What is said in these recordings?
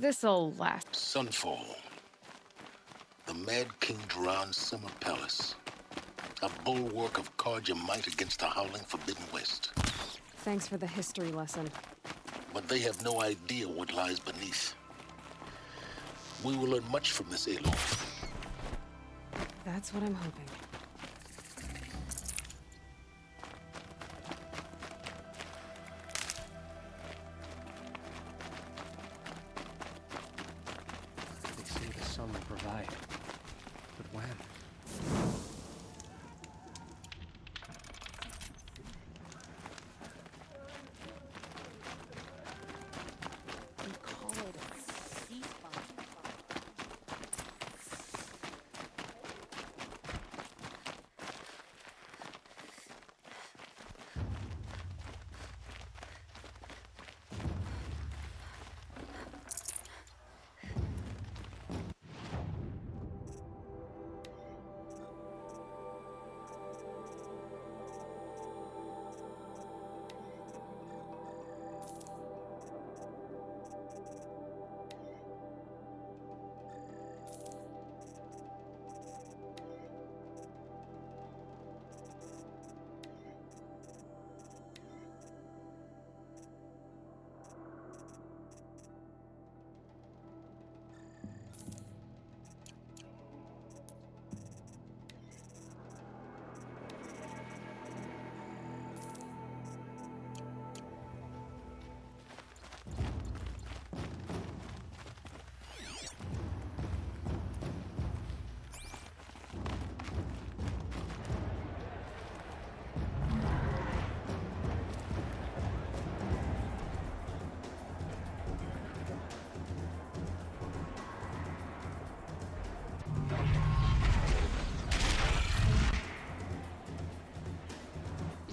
This'll last. Sunfall. The Mad King Duran's summer palace. A bulwark of Carja might against the howling Forbidden West. Thanks for the history lesson. But they have no idea what lies beneath. We will learn much from this Aloy. That's what I'm hoping. They say the sun will provide. But when?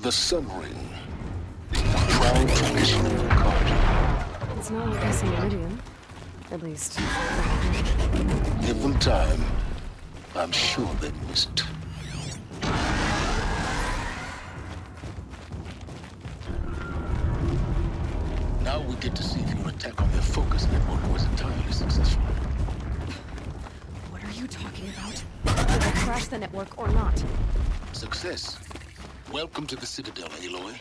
The Sun Ring. Proud tradition of Carja. It's not like us in Meridian. At least. Give them time. I'm sure they missed. Now we get to see if your attack on their focus network was entirely successful. What are you talking about? Did they crash the network or not? Success. Welcome to the Citadel, Aloy.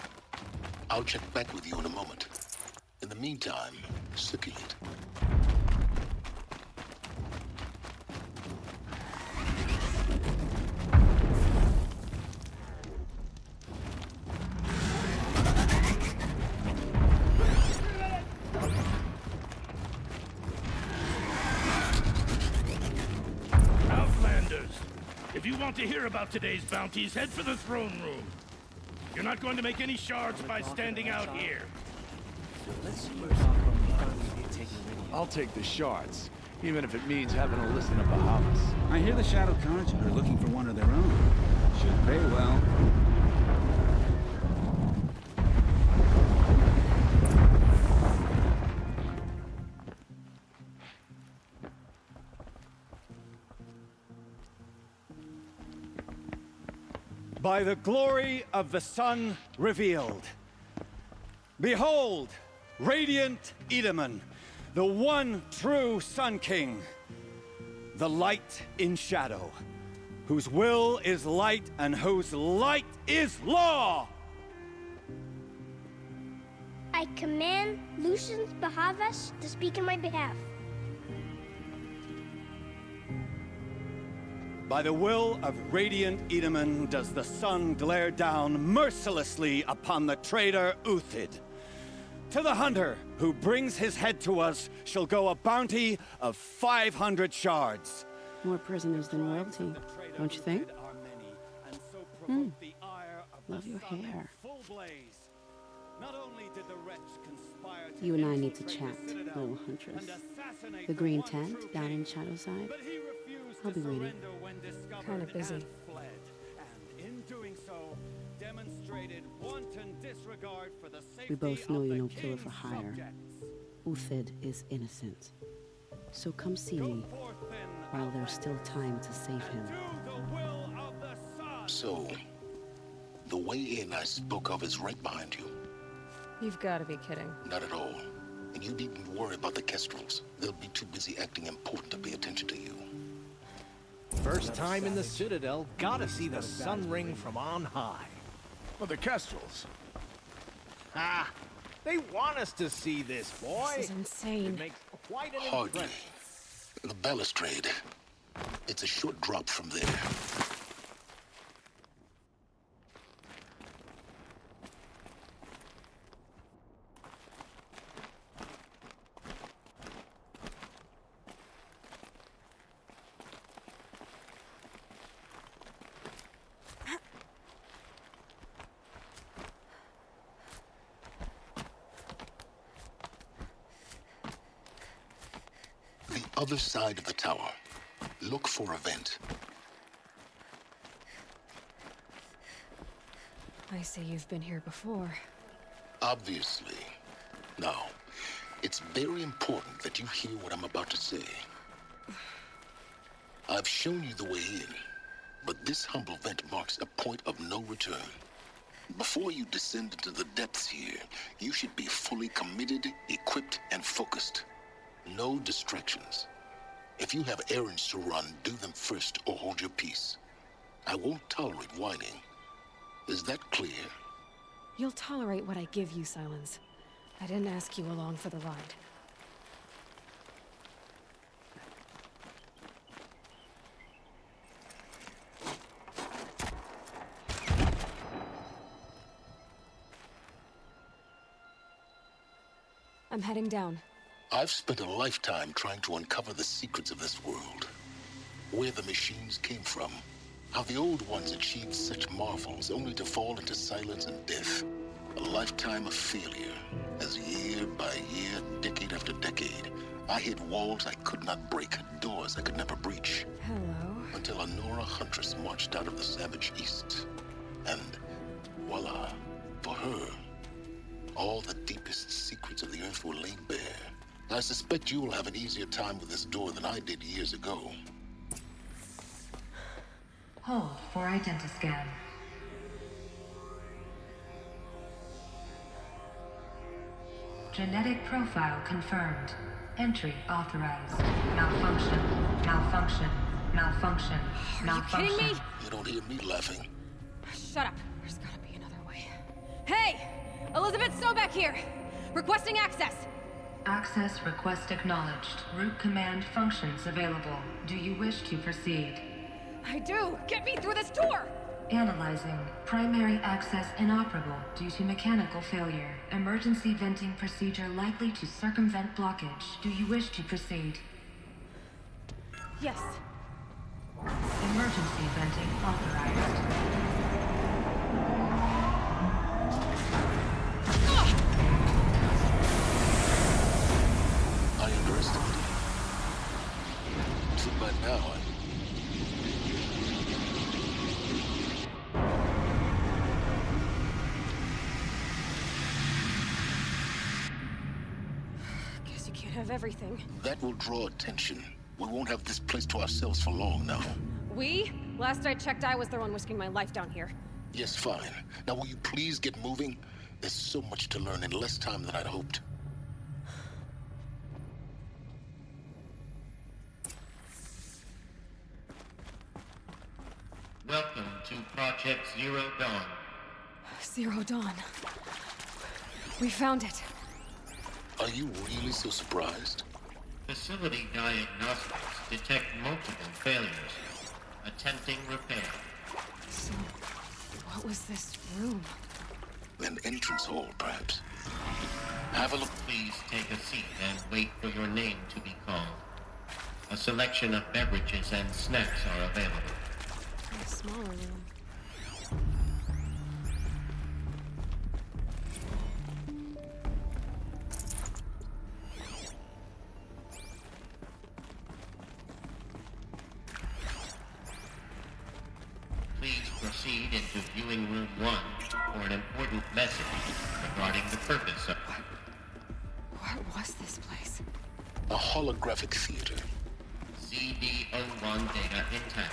I'll check back with you in a moment. In the meantime, circulate. Outlanders, if you want to hear about today's bounties, head for the throne room. You're not going to make any shards by standing out here. I'll take the shards, even if it means having to listen to Bahamas. I hear the Shadow Cards are looking for one of their own. Should pay well. By the glory of the sun revealed. Behold, radiant Edaman, the one true Sun King, the light in shadow, whose will is light and whose light is law! I command Lucius Bahavas to speak in my behalf. By the will of radiant Edaman does the sun glare down mercilessly upon the traitor Uthid. To the hunter who brings his head to us shall go a bounty of 500 shards. More prisoners than royalty, don't you think? Love your hair. You and I need to chat, little huntress. The green tent down in Shadowside. I'll be waiting. Kind of busy. We both know you're no killer for hire. Uthid is innocent. So come see me while there's still time to save him. So, the way in I spoke of is right behind you. You've got to be kidding. Not at all. And you needn't worry about the Kestrels. They'll be too busy acting important to pay attention to you. First time in the Citadel, gotta see the sun ring from on high. Well, the Kestrels. Ah, they want us to see this, boy. This is insane. It makes quite an Hardly. impression. The balustrade. It's a short drop from there. Other side of the tower. Look for a vent. I see you've been here before. Obviously. Now, it's very important that you hear what I'm about to say. I've shown you the way in, but this humble vent marks a point of no return. Before you descend into the depths here, you should be fully committed, equipped, and focused. No distractions. If you have errands to run, do them first or hold your peace. I won't tolerate whining. Is that clear? You'll tolerate what I give you, Silence. I didn't ask you along for the ride. I'm heading down. I've spent a lifetime trying to uncover the secrets of this world. Where the machines came from. How the old ones achieved such marvels only to fall into silence and death. A lifetime of failure, as year by year, decade after decade, I hit walls I could not break, doors I could never breach. Hello. Until a Nora huntress marched out of the savage east. And voila, for her, all the deepest secrets of the earth were laid bare. I suspect you will have an easier time with this door than I did years ago. Hold for identiscan. Genetic profile confirmed. Entry authorized. Malfunction. Malfunction. Malfunction. Are you kidding me? You don't hear me laughing. Shut up. There's gotta be another way. Hey! Elizabeth Sobek here! Requesting access! Access request acknowledged. Root command functions available. Do you wish to proceed? I do! Get me through this door! Analyzing. Primary access inoperable due to mechanical failure. Emergency venting procedure likely to circumvent blockage. Do you wish to proceed? Yes. Emergency venting authorized. I underestimated you. So by now, Guess you can't have everything. that will draw attention. We won't have this place to ourselves for long now. We? Last I checked, I was the one risking my life down here. Yes, fine. Now will you please get moving? There's so much to learn in less time than I'd hoped. Welcome to Project Zero Dawn. Zero Dawn. We found it. Are you really so surprised? Facility diagnostics detect multiple failures. Attempting repair. So, what was this room? An entrance hall, perhaps. Have a look. Please take a seat and wait for your name to be called. A selection of beverages and snacks are available. A smaller room. Please proceed into viewing room 1 for an important message regarding the purpose of... What was this place? A holographic theater. CD01 data intact.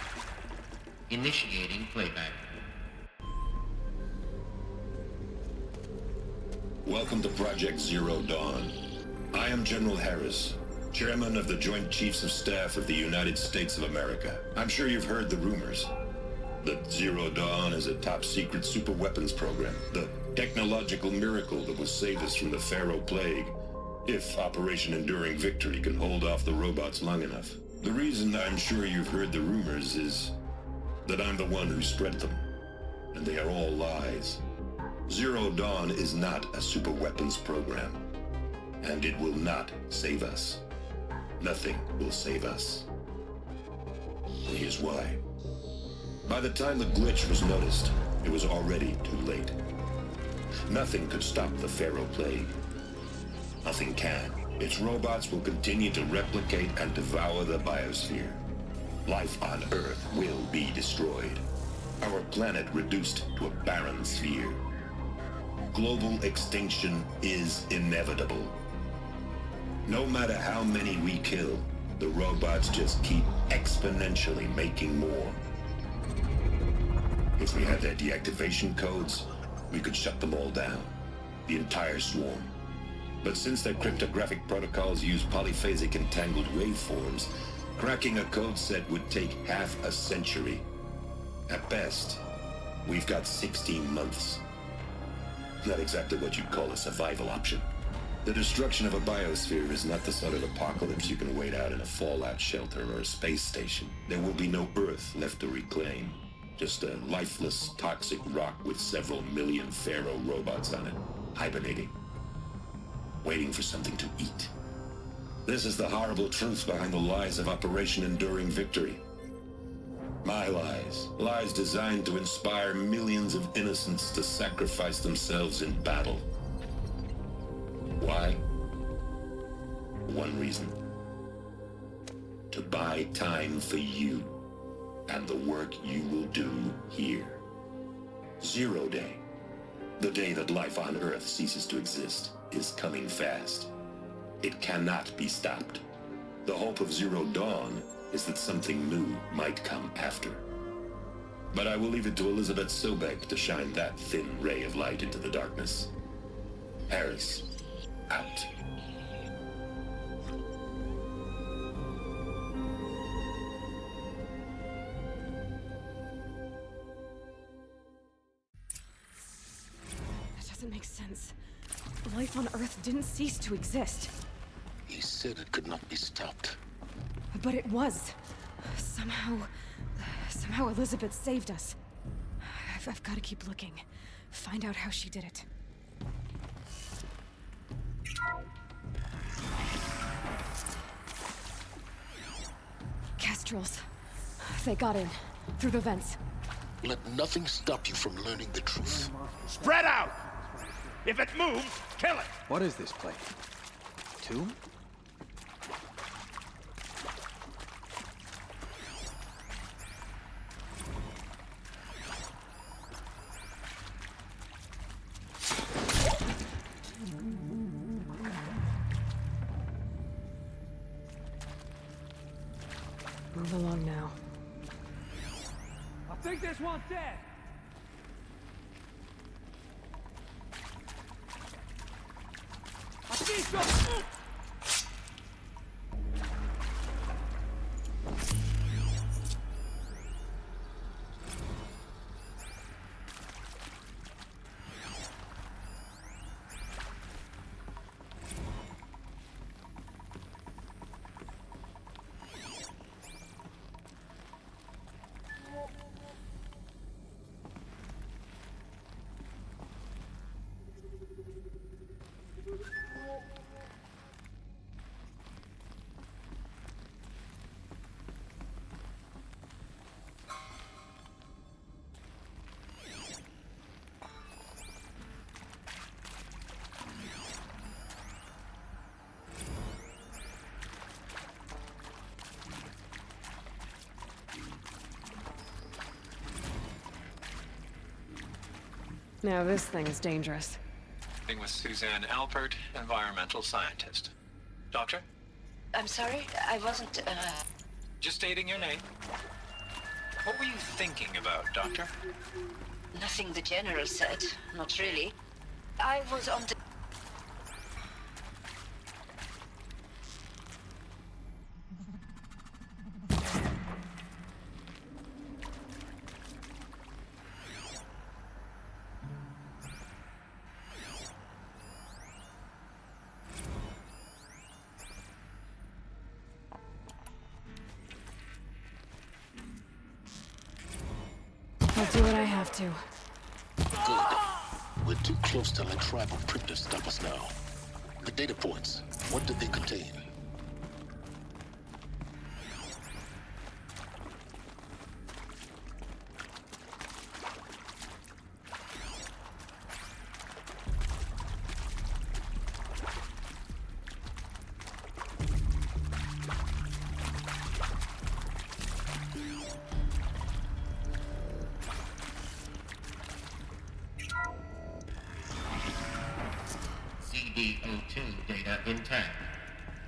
Initiating playback. Welcome to Project Zero Dawn. I am General Harris, Chairman of the Joint Chiefs of Staff of the United States of America. I'm sure you've heard the rumors that Zero Dawn is a top-secret super-weapons program, the technological miracle that will save us from the Pharaoh Plague, if Operation Enduring Victory can hold off the robots long enough. The reason I'm sure you've heard the rumors is that I'm the one who spread them, and they are all lies. Zero Dawn is not a super-weapons program, and it will not save us. Nothing will save us. Here's why. By the time the glitch was noticed, it was already too late. Nothing could stop the Pharaoh Plague. Nothing can. Its robots will continue to replicate and devour the biosphere. Life on Earth will be destroyed. Our planet reduced to a barren sphere. Global extinction is inevitable. No matter how many we kill, the robots just keep exponentially making more. If we had their deactivation codes, we could shut them all down, the entire swarm. But since their cryptographic protocols use polyphasic entangled waveforms, cracking a code set would take half a century. At best, we've got 16 months. Not exactly what you'd call a survival option. The destruction of a biosphere is not the sort of apocalypse you can wait out in a fallout shelter or a space station. There will be no Earth left to reclaim. Just a lifeless, toxic rock with several million Pharaoh robots on it, hibernating, waiting for something to eat. This is the horrible truth behind the lies of Operation Enduring Victory. My lies. Lies designed to inspire millions of innocents to sacrifice themselves in battle. Why? One reason. To buy time for you and the work you will do here. Zero Day, the day that life on Earth ceases to exist, is coming fast. It cannot be stopped. The hope of Zero Dawn is that something new might come after. But I will leave it to Elizabeth Sobek to shine that thin ray of light into the darkness. Harris, out. That doesn't make sense. Life on Earth didn't cease to exist. He said it could not be stopped. But it was. Somehow Elizabeth saved us. I've got to keep looking. Find out how she did it. Kestrels. They got in. Through the vents. Let nothing stop you from learning the truth. Spread out! If it moves, kill it! What is this place? Tomb? Move along now. I think there's one dead. I see some. Now this thing's dangerous. With Suzanne Alpert, environmental scientist. Doctor? I'm sorry, I wasn't, Just stating your name. What were you thinking about, Doctor? Nothing the General said. Not really. I was on the... I'll do what I have to. Good. We're too close to let tribal printers stop us now. The data points, what did they contain? CD02 data intact.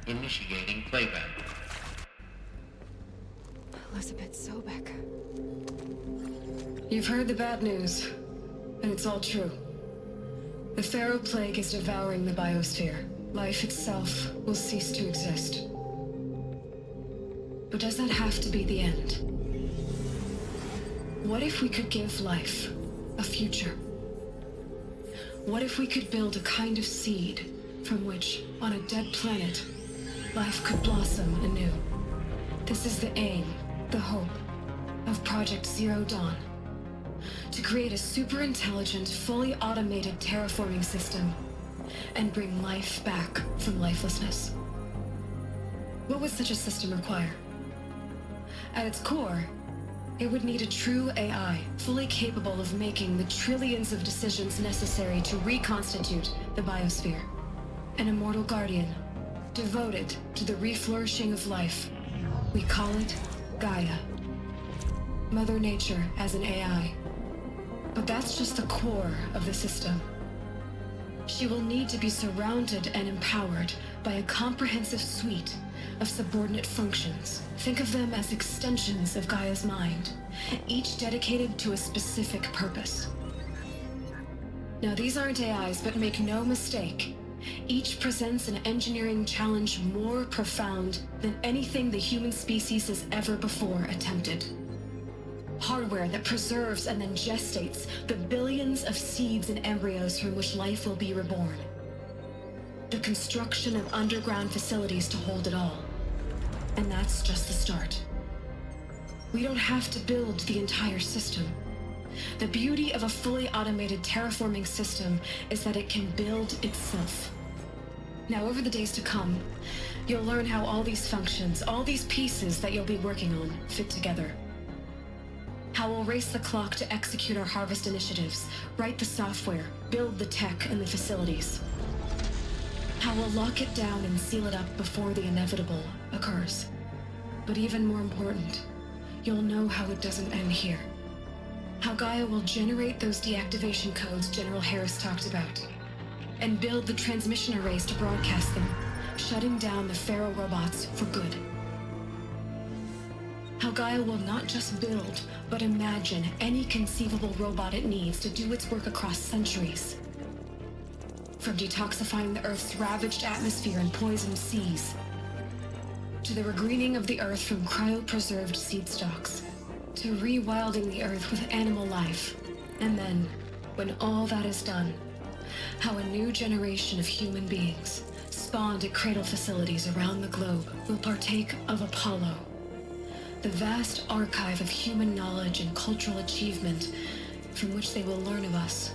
Initiating playback. Elizabeth Sobek. You've heard the bad news, and it's all true. The Pharaoh Plague is devouring the biosphere. Life itself will cease to exist. But does that have to be the end? What if we could give life a future? What if we could build a kind of seed from which, on a dead planet, life could blossom anew? This is the aim, the hope, of Project Zero Dawn. To create a super-intelligent, fully automated terraforming system and bring life back from lifelessness. What would such a system require? At its core, it would need a true AI, fully capable of making the trillions of decisions necessary to reconstitute the biosphere. An immortal guardian, devoted to the reflourishing of life. We call it Gaia. Mother Nature as an AI. But that's just the core of the system. She will need to be surrounded and empowered by a comprehensive suite of subordinate functions. Think of them as extensions of Gaia's mind, each dedicated to a specific purpose. Now, these aren't AIs, but make no mistake, each presents an engineering challenge more profound than anything the human species has ever before attempted. Hardware that preserves and then gestates the billions of seeds and embryos from which life will be reborn. The construction of underground facilities to hold it all. And that's just the start. We don't have to build the entire system. The beauty of a fully automated terraforming system is that it can build itself. Now, over the days to come, you'll learn how all these functions, all these pieces that you'll be working on, fit together. How we'll race the clock to execute our harvest initiatives, write the software, build the tech and the facilities. How we'll lock it down and seal it up before the inevitable occurs. But even more important, you'll know how it doesn't end here. How Gaia will generate those deactivation codes General Harris talked about, and build the transmission arrays to broadcast them, shutting down the Pharaoh robots for good. How Gaia will not just build, but imagine any conceivable robot it needs to do its work across centuries. From detoxifying the Earth's ravaged atmosphere and poisoned seas, to the regreening of the Earth from cryopreserved seed stalks, to rewilding the Earth with animal life. And then, when all that is done, how a new generation of human beings, spawned at cradle facilities around the globe, will partake of Apollo, the vast archive of human knowledge and cultural achievement from which they will learn of us,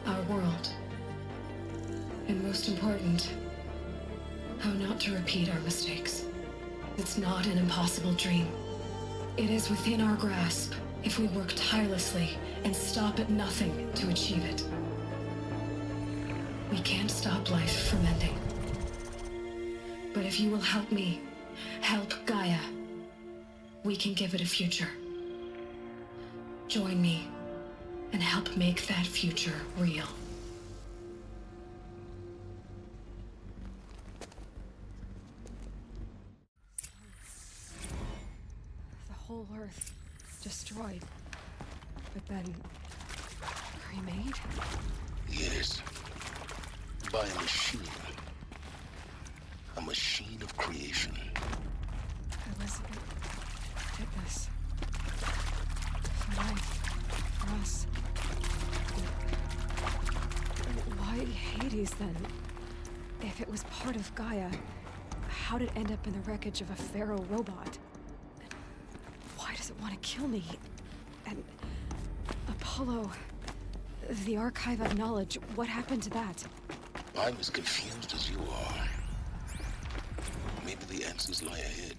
our world. And most important, how not to repeat our mistakes. It's not an impossible dream. It is within our grasp if we work tirelessly and stop at nothing to achieve it. We can't stop life from ending. But if you will help me, help Gaia, we can give it a future. Join me and help make that future real. The whole Earth destroyed, but then remade? Yes. By a machine. A machine of creation. Elizabeth did this. For life. For us. Why Hades, then? If it was part of Gaia, how'd it end up in the wreckage of a Pharaoh robot? And why does it want to kill me? And Apollo. The Archive of Knowledge, what happened to that? I'm as confused as you are. Maybe the answers lie ahead.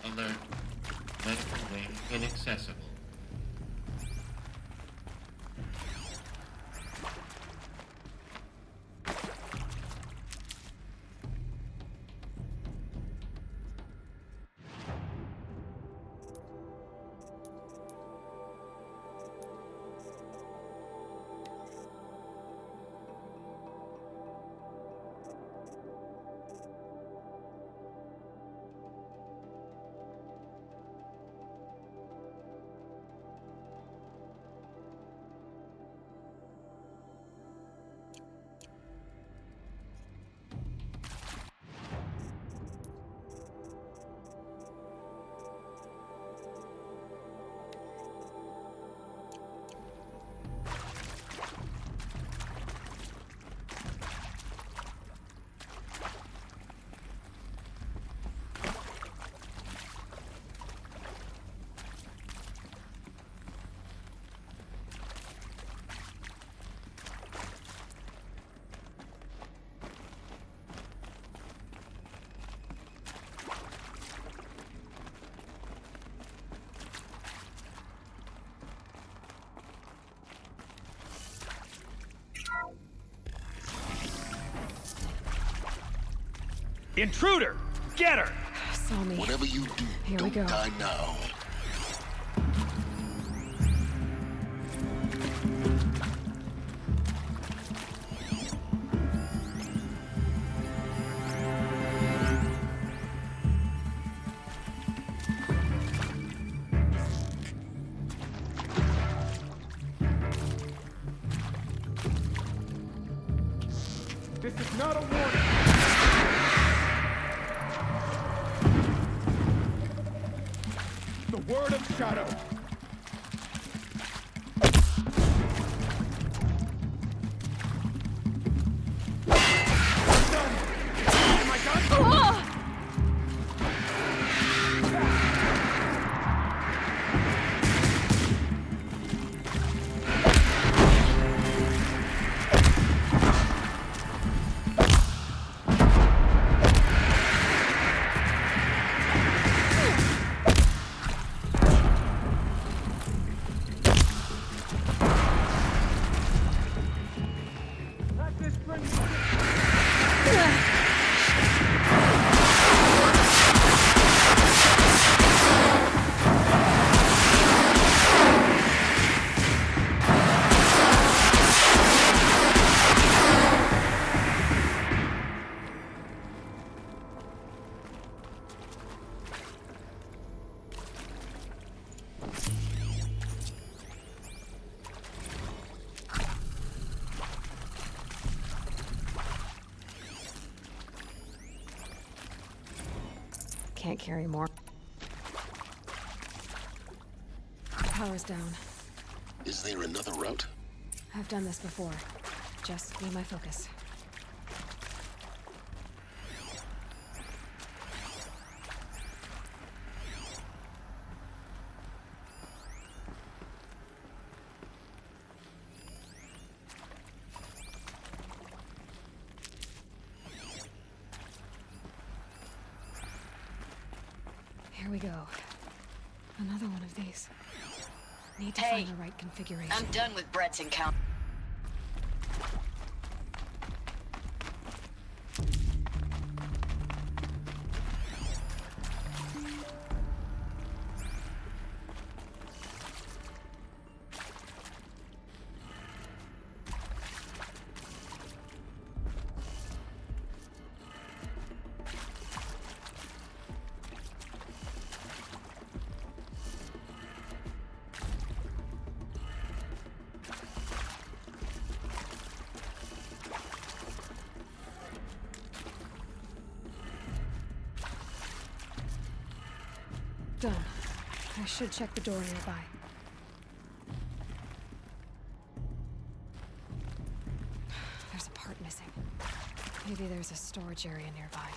Alert. Medical wing inaccessible. Intruder! Get her! Saw me. Whatever you do, Here we don't go. die now. This is not a warning. The word of shadow. Am I done? Can't carry more. Power's down. Is there another route? I've done this before. Just be my focus. Here we go. Another one of these. Need to find the right configuration. I'm done with Brett's encounter. Done. I should check the door nearby. There's a part missing. Maybe there's a storage area nearby.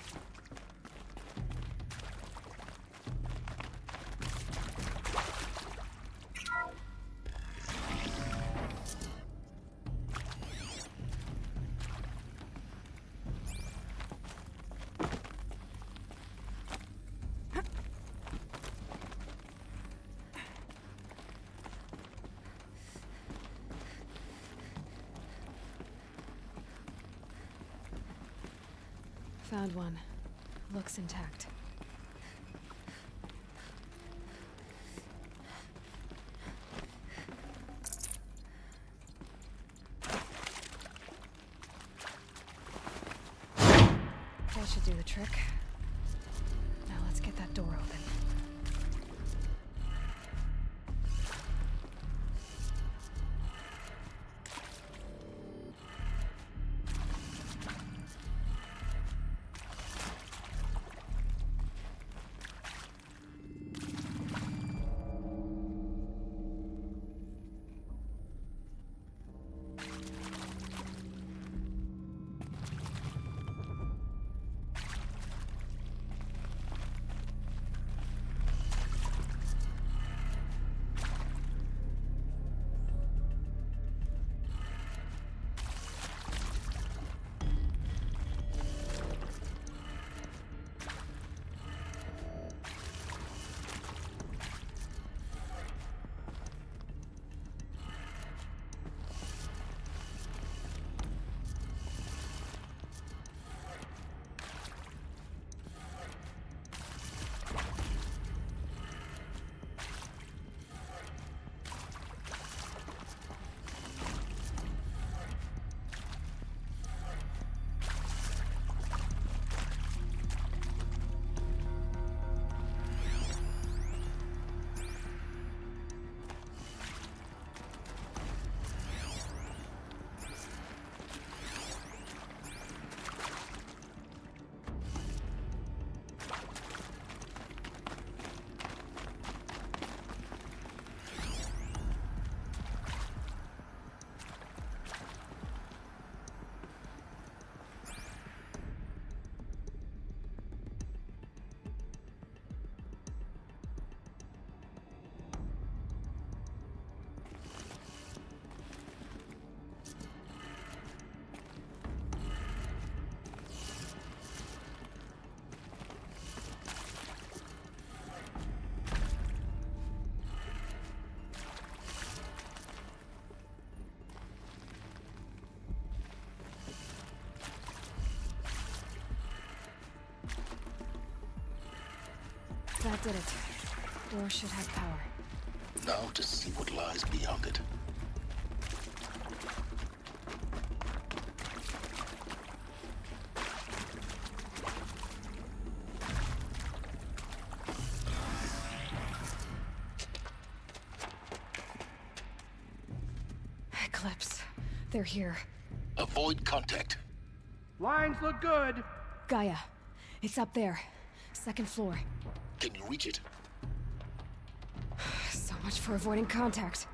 Found one. Looks intact. That should do the trick. Now let's get that door open. That did it. Door should have power. Now to see what lies beyond it. Eclipse. They're here. Avoid contact. Lines look good. Gaia. It's up there. Second floor. Can you reach it? So much for avoiding contact.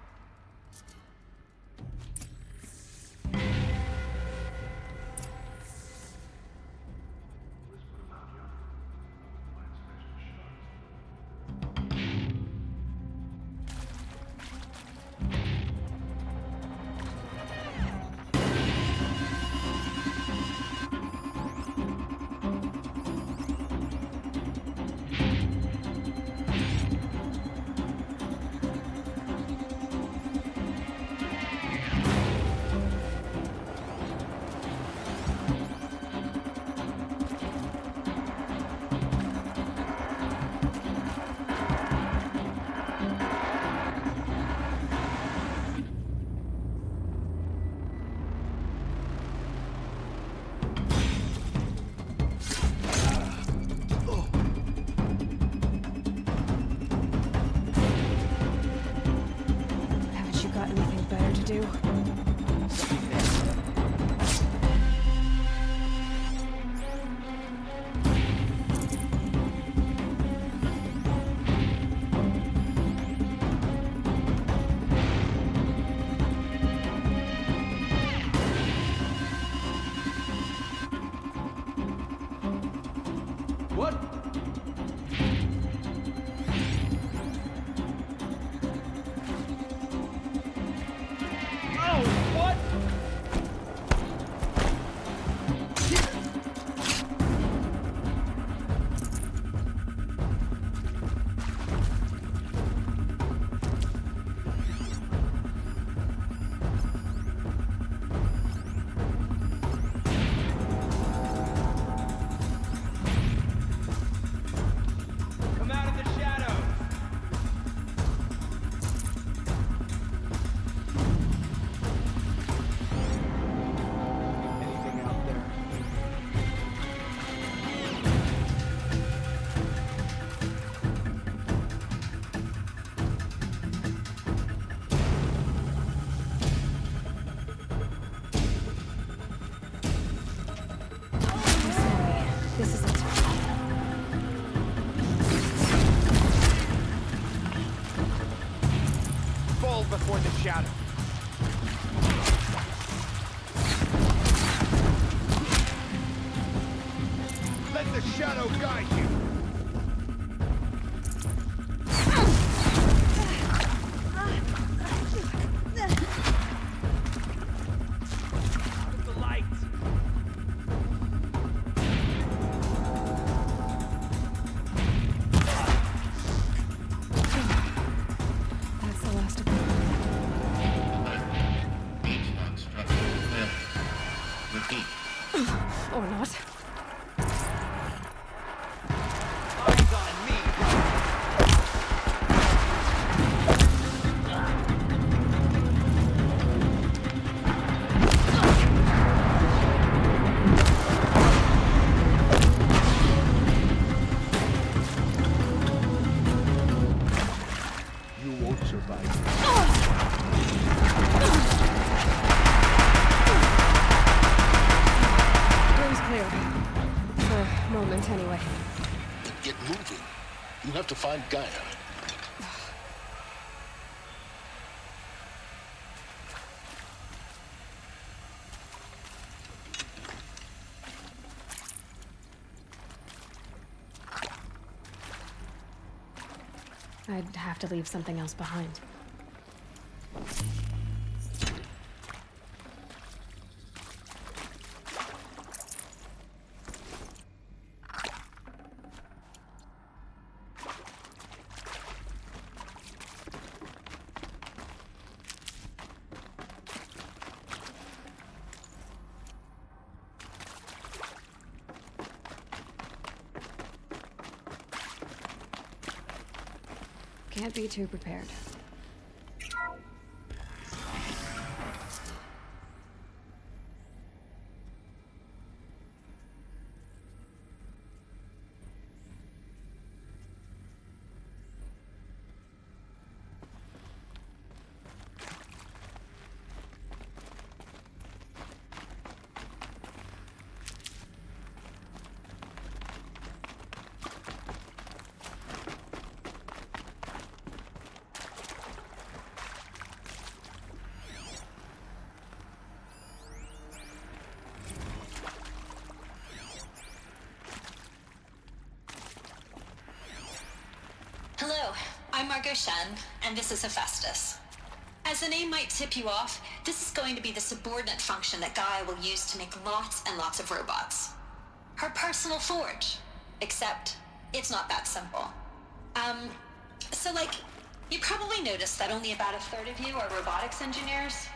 What? Oh, what? Come out of the shadows. Anything out there? This is it. Fall before the shadow. Let the shadow guide you. With the light. That's the last of them. H-lock structural failure. Repeat. Or not. Eyes on me. You won't survive. Room's clear. For a moment, anyway. Then get moving. You have to find Gaia. I'd have to leave something else behind. Can't be too prepared. Hello, I'm Margot Shen, and this is Hephaestus. As the name might tip you off, this is going to be the subordinate function that Gaia will use to make lots and lots of robots. Her personal forge. Except, it's not that simple. So you probably noticed that only about a third of you are robotics engineers.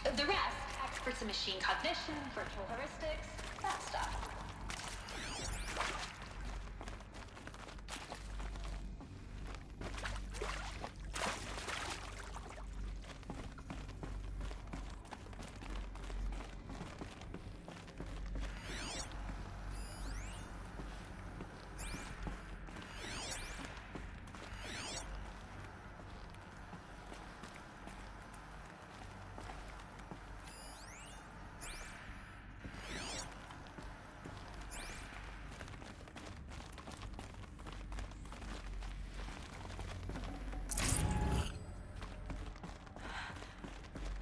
The rest, experts in machine cognition, virtual heuristics, that stuff.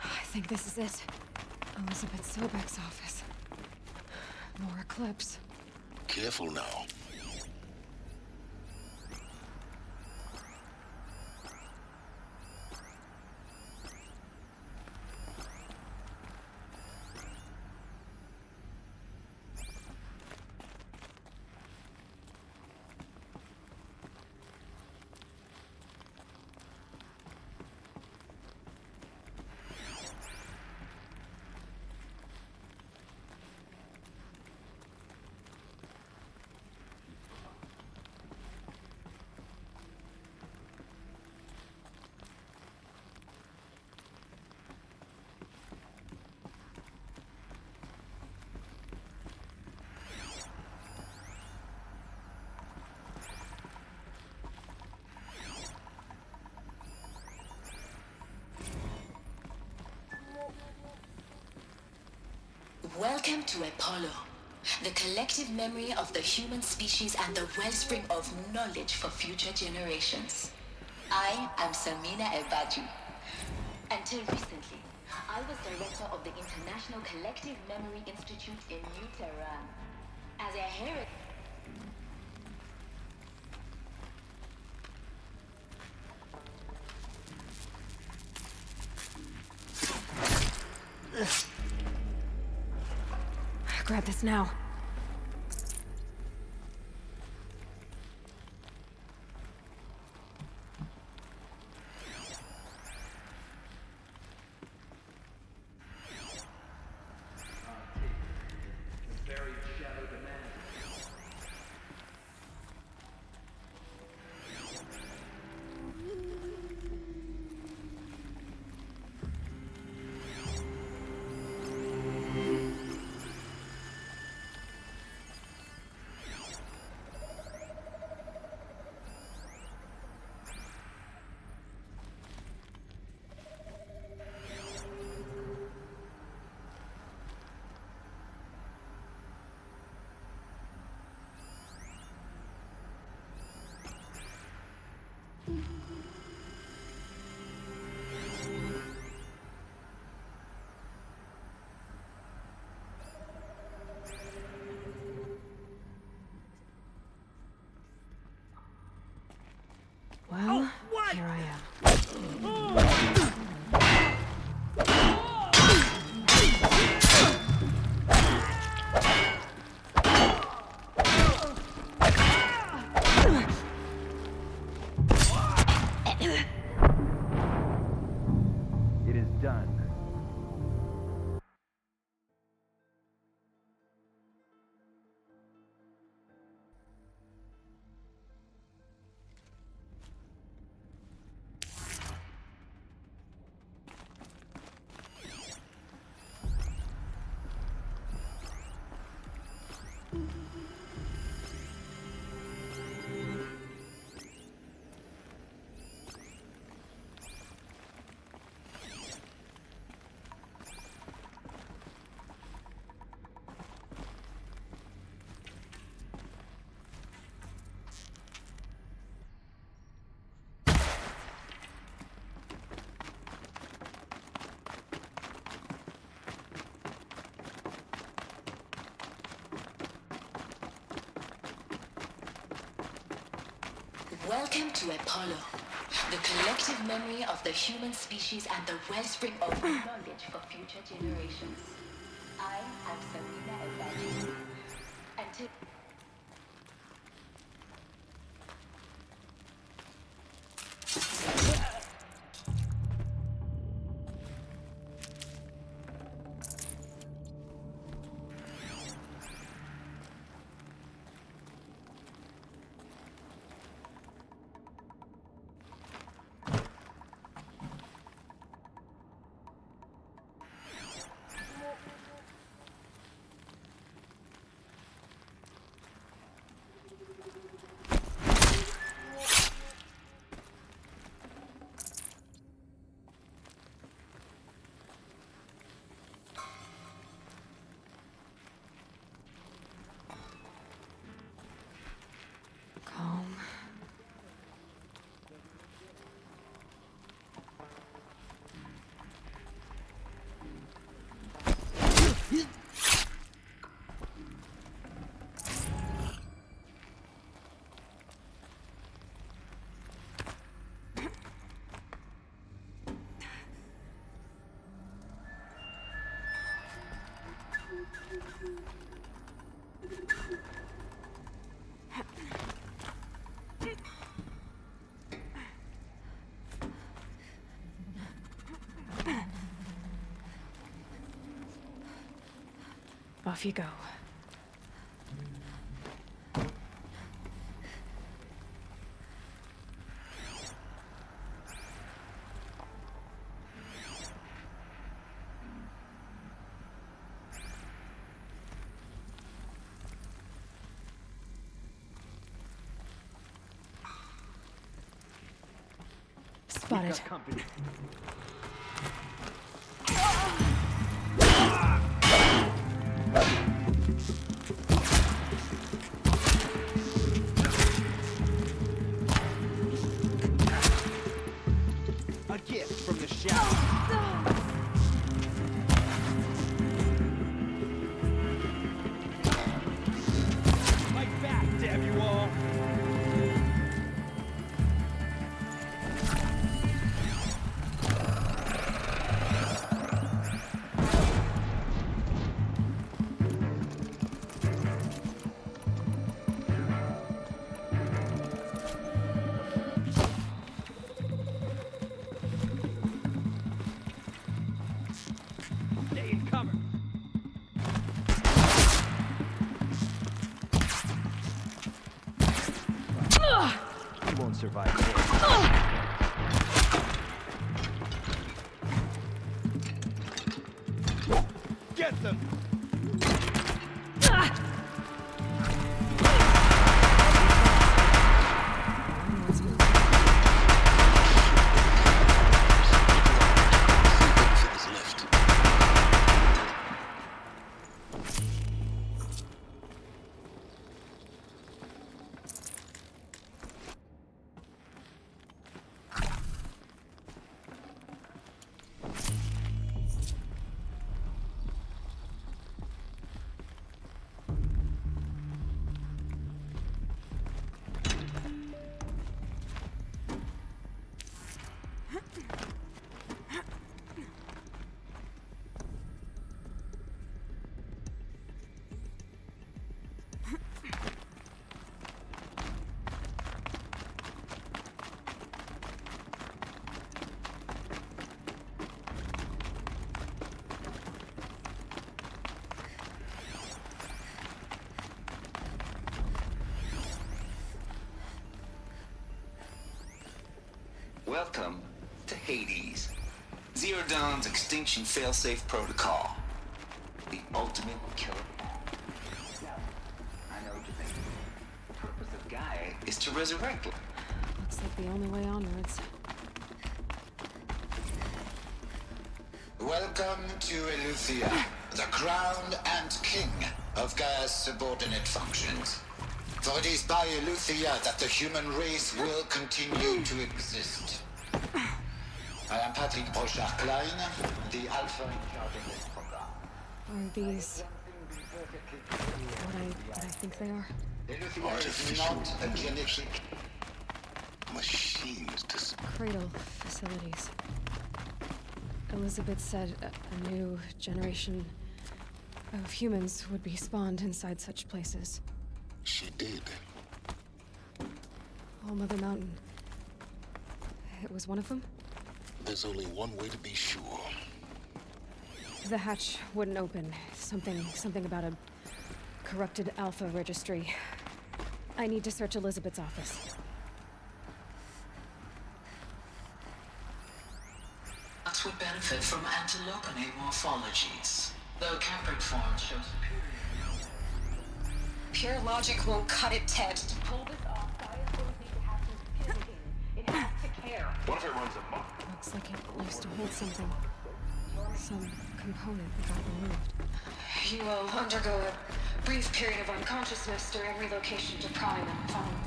I think this is it. Elizabeth Sobek's office. More clips. Careful now. to Apollo, the collective memory of the human species and the wellspring of knowledge for future generations. I am Samina Ebaju. Until recently, I was director of the International Collective Memory Institute in New Tehran. As a heritage... Grab this now. Well, here I am. It is done. Welcome to Apollo, the collective memory of the human species and the wellspring of knowledge for future generations. I am Samina Ebaju. Until... Calm. Off you go. Spotted. Company. He won't survive this. Get them! Welcome to Hades. Zero Dawn's extinction failsafe protocol. The ultimate killer. I know what you think. The purpose of Gaia is to resurrect. Looks like the only way onwards. Welcome to Eleuthia, the crown and king of Gaia's subordinate functions. For it is by Eleuthia that the human race will continue to exist. I am Patrick Brochard-Klein, the Alpha in charge of this program. Are these what I think they are? Eleuthia is not a genetic machine to cradle facilities. Elizabeth said a new generation of humans would be spawned inside such places. She did. All Mother Mountain. It was one of them? There's only one way to be sure. The hatch wouldn't open. Something about a corrupted Alpha registry. I need to search Elizabeth's office. That would benefit from antilopine morphologies, though caprid forms show superior. Pure logic won't cut it, Ted. To pull this off, Gaia's going to need to have some skin in. It has to care. What if it runs amok? Looks like it used to hold something. Some component that got removed. You will undergo a brief period of unconsciousness during relocation to Prime and following.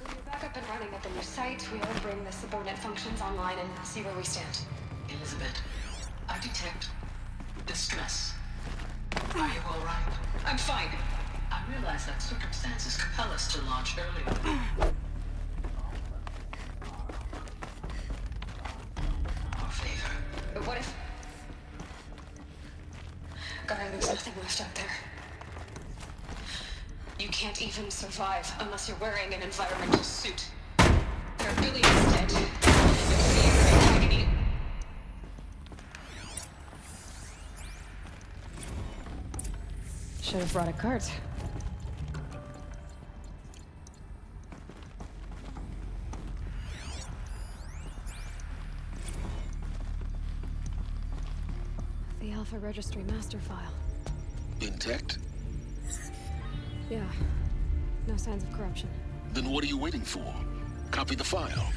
When you're back up and running at the new site, we'll bring the subordinate functions online and see where we stand. Elizabeth, I detect distress. Are you all right? I'm fine. I realize that circumstances compel us to launch earlier. Our favor. But what if... Gaia, there's nothing left out there. You can't even survive unless you're wearing an environmental suit. There are billions dead. Your fear and agony. Should have brought a cart. The Alpha Registry master file. Intact? Yeah. No signs of corruption. Then what are you waiting for? Copy the file.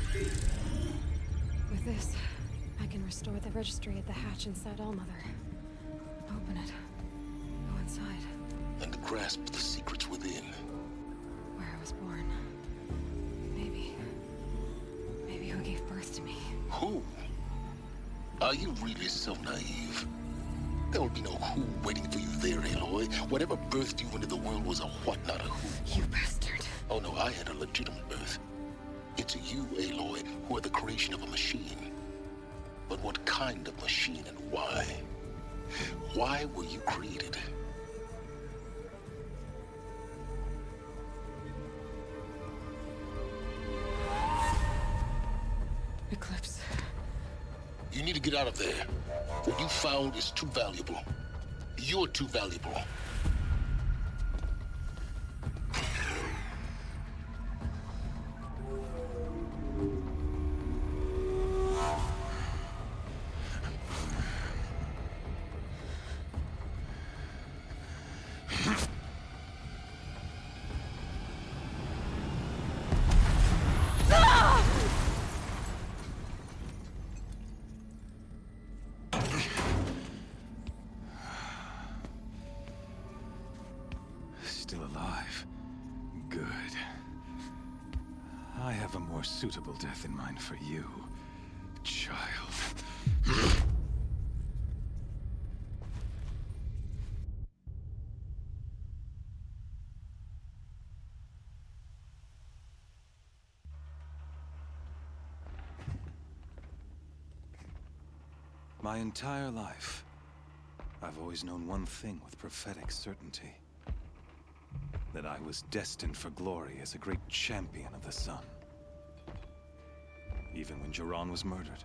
With this, I can restore the registry at the hatch inside Allmother. Open it. Go inside. And grasp the secrets within. Where I was born. Maybe who gave birth to me. Who? Are you really so naive? There will be no who waiting for you there, Aloy. Whatever birthed you into the world was a what, not a who. You bastard. Oh no, I had a legitimate birth. It's you, Aloy, who are the creation of a machine. But what kind of machine and why? Why were you created? Eclipse. You need to get out of there. What you found is too valuable. You're too valuable. alive. Good. I have a more suitable death in mind for you, child. My entire life, I've always known one thing with prophetic certainty. That I was destined for glory as a great champion of the sun. Even when Jiran was murdered,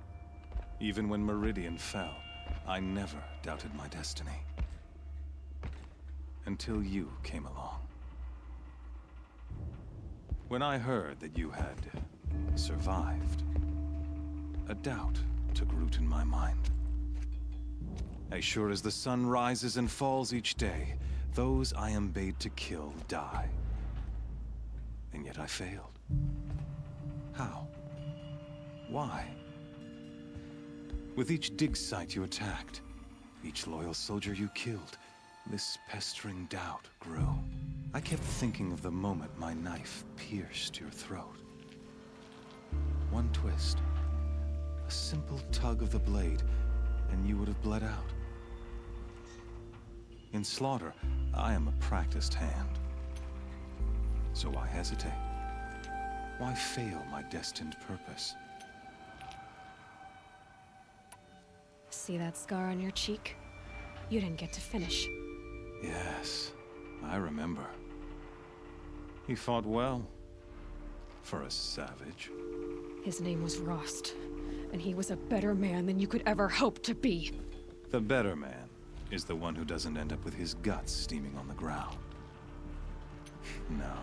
even when Meridian fell, I never doubted my destiny. Until you came along. When I heard that you had survived, a doubt took root in my mind. As sure as the sun rises and falls each day, those I am bade to kill die. And yet I failed. How? Why? With each dig site you attacked, each loyal soldier you killed, this pestering doubt grew. I kept thinking of the moment my knife pierced your throat. One twist, a simple tug of the blade, and you would have bled out. In slaughter, I am a practiced hand. So why hesitate? Why fail my destined purpose? See that scar on your cheek? You didn't get to finish. Yes, I remember. He fought well. For a savage. His name was Rost, and he was a better man than you could ever hope to be. The better man is the one who doesn't end up with his guts steaming on the ground. No,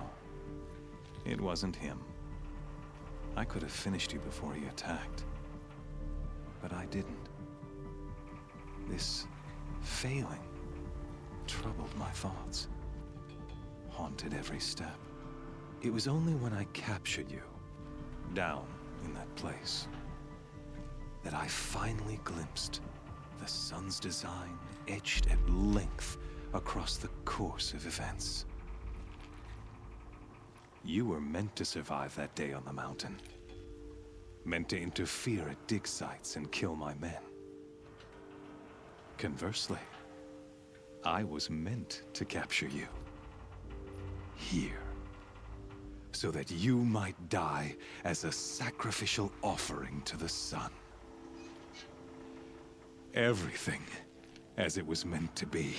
it wasn't him. I could have finished you before he attacked. But I didn't. This failing troubled my thoughts, haunted every step. It was only when I captured you, down in that place, that I finally glimpsed the sun's design etched at length across the course of events. You were meant to survive that day on the mountain. Meant to interfere at dig sites and kill my men. Conversely, I was meant to capture you. Here. So that you might die as a sacrificial offering to the sun. Everything as it was meant to be.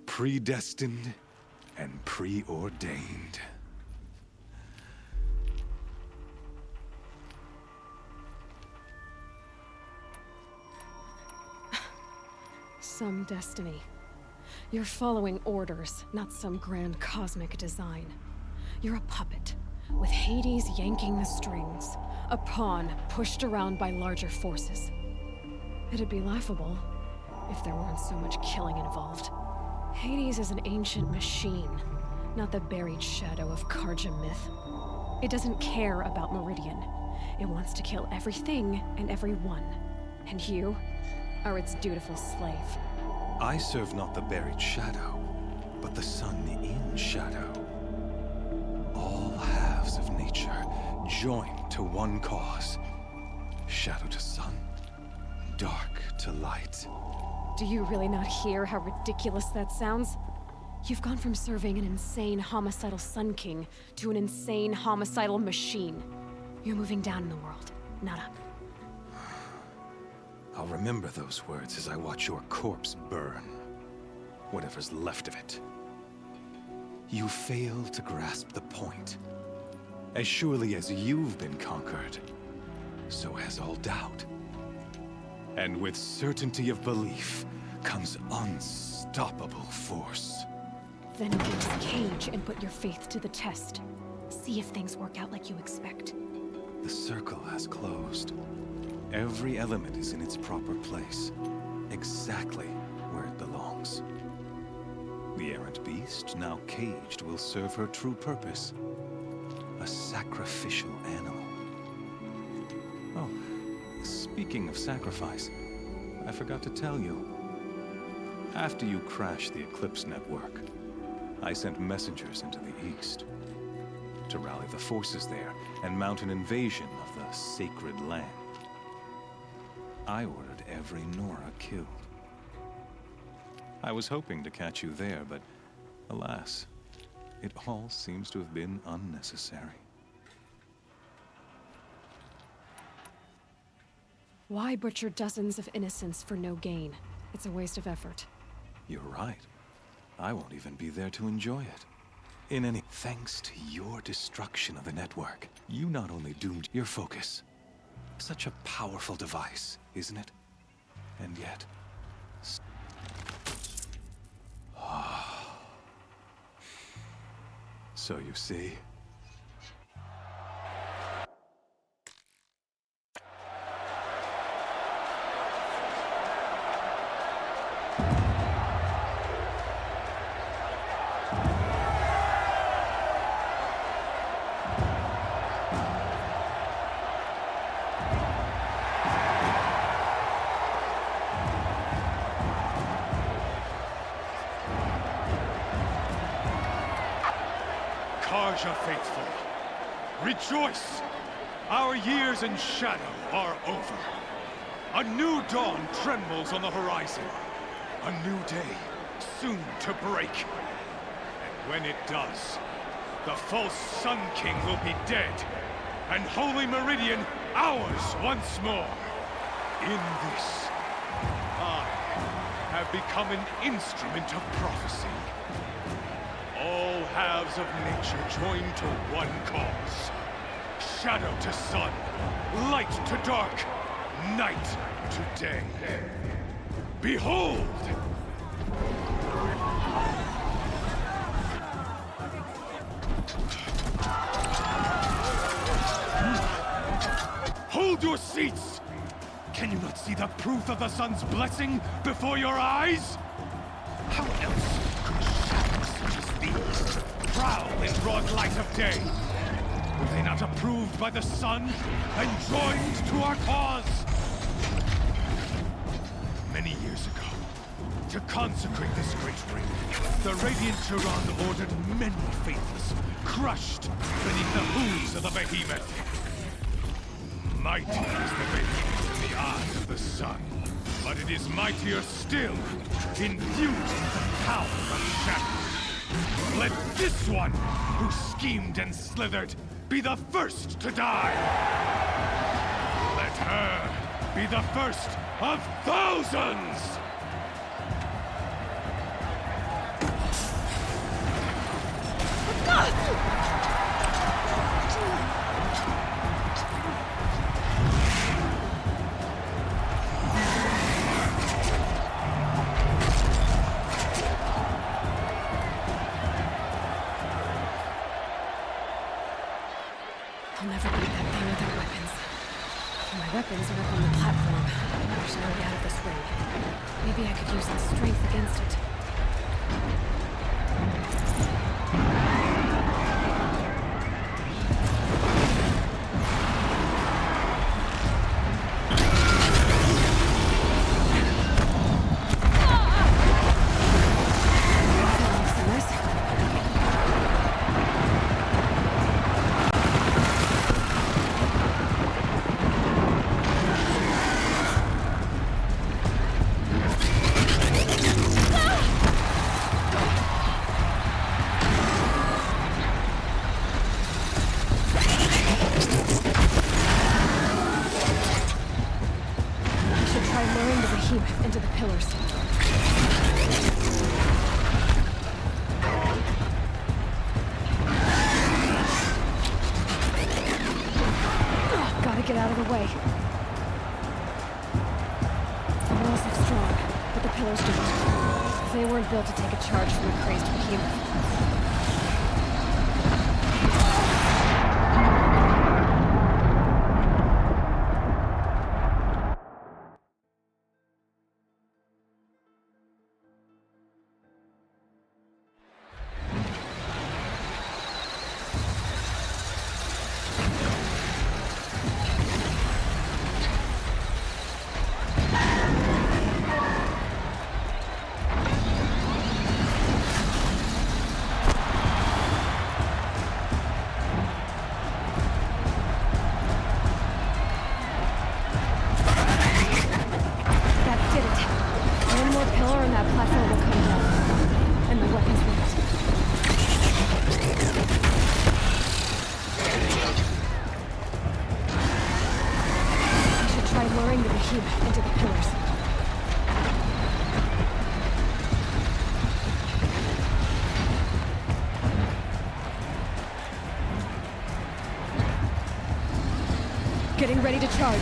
Predestined and preordained. Some destiny. You're following orders, not some grand cosmic design. You're a puppet, with Hades yanking the strings, a pawn pushed around by larger forces. It'd be laughable if there weren't so much killing involved. Hades is an ancient machine, not the buried shadow of Karja myth. It doesn't care about Meridian. It wants to kill everything and everyone. And you are its dutiful slave. I serve not the buried shadow, but the sun in shadow. All halves of nature joined to one cause. Shadow to sun, dark to light. Do you really not hear how ridiculous that sounds? You've gone from serving an insane homicidal Sun King to an insane homicidal machine. You're moving down in the world, not up. I'll remember those words as I watch your corpse burn. Whatever's left of it. You fail to grasp the point. As surely as you've been conquered, so has all doubt. And with certainty of belief comes unstoppable force. Then get this cage and put your faith to the test. See if things work out like you expect. The circle has closed. Every element is in its proper place, exactly where it belongs. The errant beast, now caged, will serve her true purpose. A sacrificial animal. Oh, speaking of sacrifice, I forgot to tell you. After you crash the Eclipse network, I sent messengers into the east to rally the forces there and mount an invasion of the sacred land. I ordered every Nora killed. I was hoping to catch you there, but alas, it all seems to have been unnecessary. Why butcher dozens of innocents for no gain? It's a waste of effort. You're right. I won't even be there to enjoy it. Thanks to your destruction of the network, you not only doomed your focus. Such a powerful device, isn't it? And yet... So you see... Karja faithful, rejoice! Our years in shadow are over. A new dawn trembles on the horizon. A new day, soon to break. And when it does, the false Sun King will be dead, and Holy Meridian ours once more. In this, I have become an instrument of prophecy. All halves of nature join to one cause. Shadow to sun, light to dark, night to day. Behold! Hold your seats! Can you not see the proof of the sun's blessing before your eyes? How else could shadows such as these prowl in broad light of day? Were they not approved by the sun and joined to our cause? Many years ago, to consecrate this great ring, the Radiant Tyrann ordered many faithless, crushed beneath the hooves of the behemoth. Mighty is the behemoth in the eyes of the sun, but it is mightier still, infused with the power of shadow. Let this one, who schemed and slithered, be the first to die! Let her be the first of thousands! I'll never beat that thing without weapons. My weapons are up on the platform. There's no way out of this ring. Maybe I could use its strength against it. Into the pillars. Gotta get out of the way. The walls look strong, but the pillars don't. They weren't built to take a charge from a crazed behemoth. Getting ready to charge.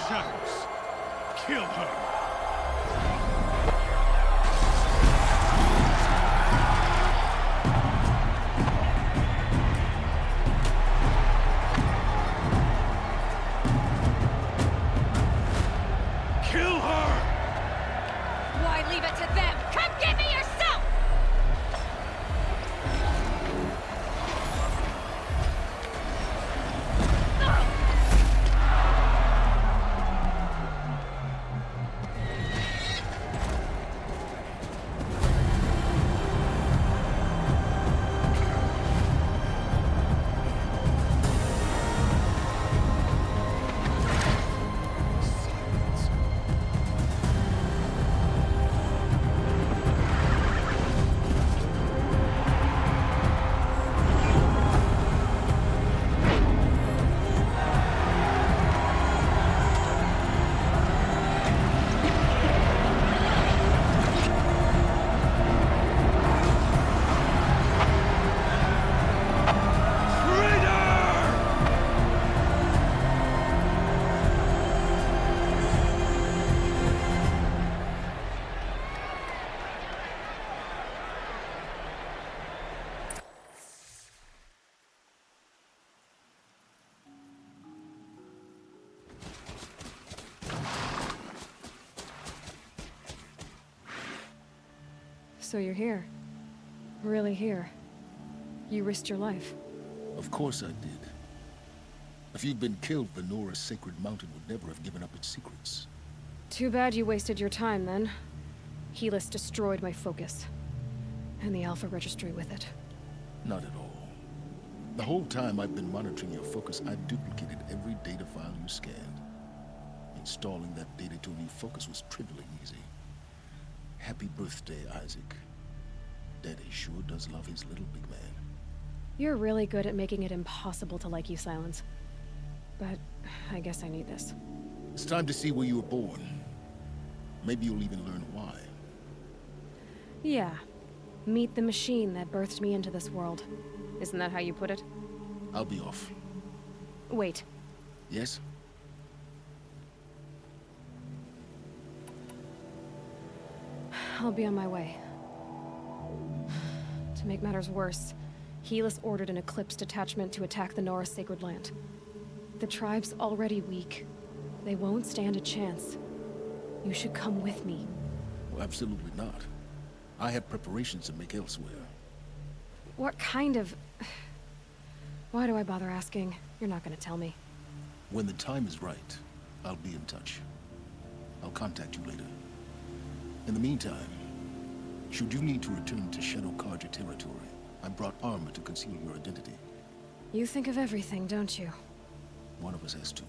Shadows, kill her! So you're here. Really here. You risked your life. Of course I did. If you'd been killed, Venora's sacred mountain would never have given up its secrets. Too bad you wasted your time, then. Helis destroyed my focus. And the Alpha Registry with it. Not at all. The whole time I've been monitoring your focus, I've duplicated every data file you scanned. Installing that data to a new focus was trivially easy. Happy birthday, Isaac. Daddy sure does love his little big man. You're really good at making it impossible to like you, Silence. But I guess I need this. It's time to see where you were born. Maybe you'll even learn why. Yeah. Meet the machine that birthed me into this world. Isn't that how you put it? I'll be off. Wait. Yes? I'll be on my way. To make matters worse, Helis ordered an Eclipse detachment to attack the Nora Sacred Land. The tribe's already weak. They won't stand a chance. You should come with me. Well, absolutely not. I have preparations to make elsewhere. What kind of... Why do I bother asking? You're not gonna tell me. When the time is right, I'll be in touch. I'll contact you later. In the meantime, should you need to return to Shadow Karja territory, I brought armor to conceal your identity. You think of everything, don't you? One of us has to.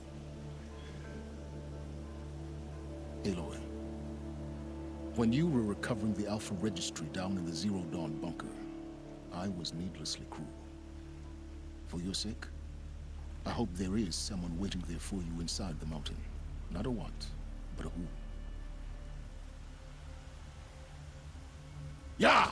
Aloy, when you were recovering the Alpha Registry down in the Zero Dawn bunker, I was needlessly cruel. For your sake, I hope there is someone waiting there for you inside the mountain. Not a what, but a who. Yeah!